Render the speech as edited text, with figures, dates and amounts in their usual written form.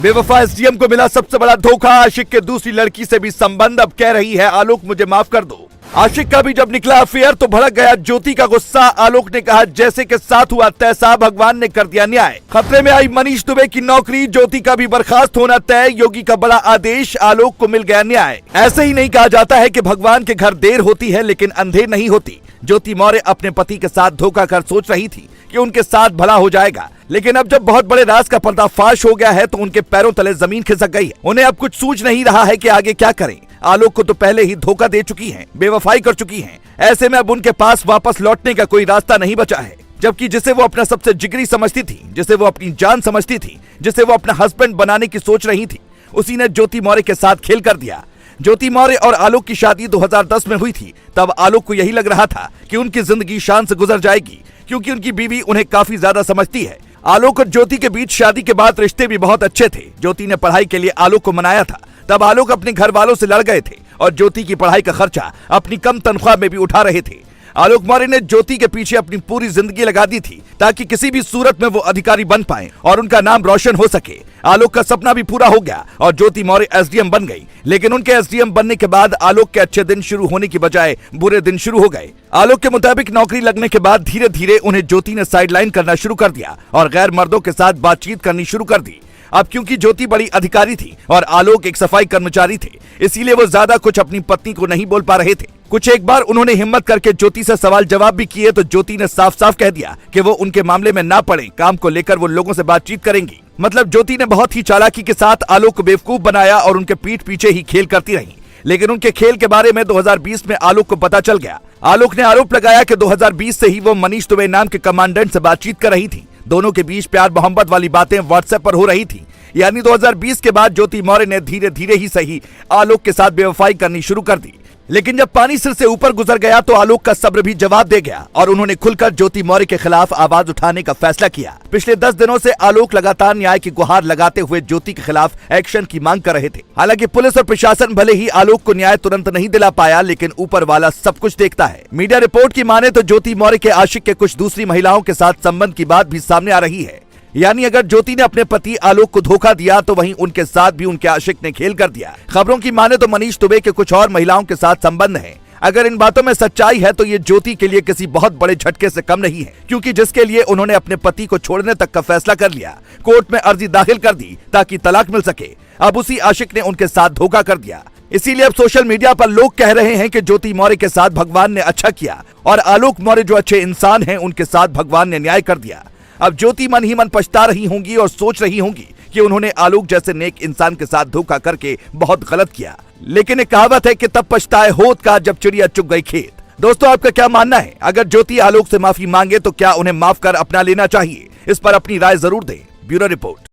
बेवफा एसडीएम को मिला सबसे बड़ा धोखा। आशिक के दूसरी लड़की से भी संबंध। अब कह रही है आलोक मुझे माफ कर दो। आशिक का भी जब निकला अफेयर तो भड़क गया ज्योति का गुस्सा। आलोक ने कहा जैसे के साथ हुआ तैसा भगवान ने कर दिया न्याय। खतरे में आई मनीष दुबे की नौकरी। ज्योति का भी बर्खास्त होना तय। योगी का बड़ा आदेश। आलोक को मिल गया न्याय। ऐसे ही नहीं कहा जाता है कि भगवान के घर देर होती है लेकिन अंधेर नहीं होती। ज्योति मौर्य अपने पति के साथ धोखा कर सोच रही थी कि उनके साथ भला हो जाएगा, लेकिन अब जब बहुत बड़े राज का पर्दाफाश हो गया है तो उनके पैरों तले जमीन खिसक गई है। उन्हें अब कुछ सूझ नहीं रहा है कि आगे क्या करें। आलोक को तो पहले ही धोखा दे चुकी हैं, बेवफाई कर चुकी हैं। ऐसे में अब उनके पास वापस लौटने का कोई रास्ता नहीं बचा है। जबकि जिसे वो अपना सबसे जिगरी समझती थी, जिसे वो अपनी जान समझती थी, जिसे वो अपना हस्बैंड बनाने की सोच रही थी, उसी ने ज्योति मौर्य के साथ खेल कर दिया। ज्योति मौर्य और आलोक की शादी 2010 में हुई थी। तब आलोक को यही लग रहा था कि उनकी जिंदगी शान से गुजर जाएगी, क्योंकि उनकी बीवी उन्हें काफी ज्यादा समझती है। आलोक और ज्योति के बीच शादी के बाद रिश्ते भी बहुत अच्छे थे। ज्योति ने पढ़ाई के लिए आलोक को मनाया था। तब आलोक अपने घर वालों से लड़ गए थे और ज्योति की पढ़ाई का खर्चा अपनी कम तनख्वाह में भी उठा रहे थे। आलोक मौर्य ने ज्योति के पीछे अपनी पूरी जिंदगी लगा दी थी ताकि किसी भी सूरत में वो अधिकारी बन पाए और उनका नाम रोशन हो सके। आलोक का सपना भी पूरा हो गया और ज्योति मौर्य एसडीएम बन गई। लेकिन उनके एसडीएम बनने के बाद आलोक के अच्छे दिन शुरू होने की बजाय बुरे दिन शुरू हो गए। आलोक के मुताबिक नौकरी लगने के बाद धीरे धीरे उन्हें ज्योति ने साइडलाइन करना शुरू कर दिया और गैर मर्दों के साथ बातचीत करनी शुरू कर दी। अब क्योंकि ज्योति बड़ी अधिकारी थी और आलोक एक सफाई कर्मचारी थे, इसीलिए वो ज्यादा कुछ अपनी पत्नी को नहीं बोल पा रहे थे। कुछ एक बार उन्होंने हिम्मत करके ज्योति से सवाल जवाब भी किए तो ज्योति ने साफ साफ कह दिया कि वो उनके मामले में ना पड़े। काम को लेकर वो लोगों से बातचीत करेंगी। मतलब ज्योति ने बहुत ही चालाकी के साथ आलोक को बेवकूफ बनाया और उनके पीठ पीछे ही खेल करती रही। लेकिन उनके खेल के बारे में 2020 में आलोक को पता चल गया। आलोक ने आरोप लगाया कि 2020 से ही वो मनीष दुबे नाम के कमांडेंट से बातचीत कर रही थी। दोनों के बीच प्यार मोहब्बत वाली बातें व्हाट्सएप पर हो रही थी। यानी 2020 के बाद ज्योति मौर्य ने धीरे धीरे ही सही आलोक के साथ बेवफाई करनी शुरू कर दी। लेकिन जब पानी सिर से ऊपर गुजर गया तो आलोक का सब्र भी जवाब दे गया और उन्होंने खुलकर ज्योति मौर्य के खिलाफ आवाज उठाने का फैसला किया। पिछले 10 दिनों से आलोक लगातार न्याय की गुहार लगाते हुए ज्योति के खिलाफ एक्शन की मांग कर रहे थे। हालांकि पुलिस और प्रशासन भले ही आलोक को न्याय तुरंत नहीं दिला पाया, लेकिन ऊपर वाला सब कुछ देखता है। मीडिया रिपोर्ट की माने तो ज्योति मौर्य के आशिक के कुछ दूसरी महिलाओं के साथ संबंध की बात भी सामने आ रही है। यानी अगर ज्योति ने अपने पति आलोक को धोखा दिया तो वहीं उनके साथ भी उनके आशिक ने खेल कर दिया। खबरों की माने तो मनीष दुबे के कुछ और महिलाओं के साथ संबंध है। अगर इन बातों में सच्चाई है तो ये ज्योति के लिए किसी बहुत बड़े झटके से कम नहीं है, क्योंकि जिसके लिए उन्होंने अपने पति को छोड़ने तक का फैसला कर लिया, कोर्ट में अर्जी दाखिल कर दी ताकि तलाक मिल सके, अब उसी आशिक ने उनके साथ धोखा कर दिया। इसीलिए अब सोशल मीडिया पर लोग कह रहे हैं कि ज्योति मौर्य के साथ भगवान ने अच्छा किया और आलोक मौर्य जो अच्छे इंसान हैं उनके साथ भगवान ने न्याय कर दिया। अब ज्योति मन ही मन पछता रही होंगी और सोच रही होंगी कि उन्होंने आलोक जैसे नेक इंसान के साथ धोखा करके बहुत गलत किया। लेकिन एक कहावत है कि तब पछताए होत का जब चिड़िया चुग गई खेत। दोस्तों, आपका क्या मानना है? अगर ज्योति आलोक से माफी मांगे तो क्या उन्हें माफ कर अपना लेना चाहिए? इस पर अपनी राय जरूर दें। Bureau report.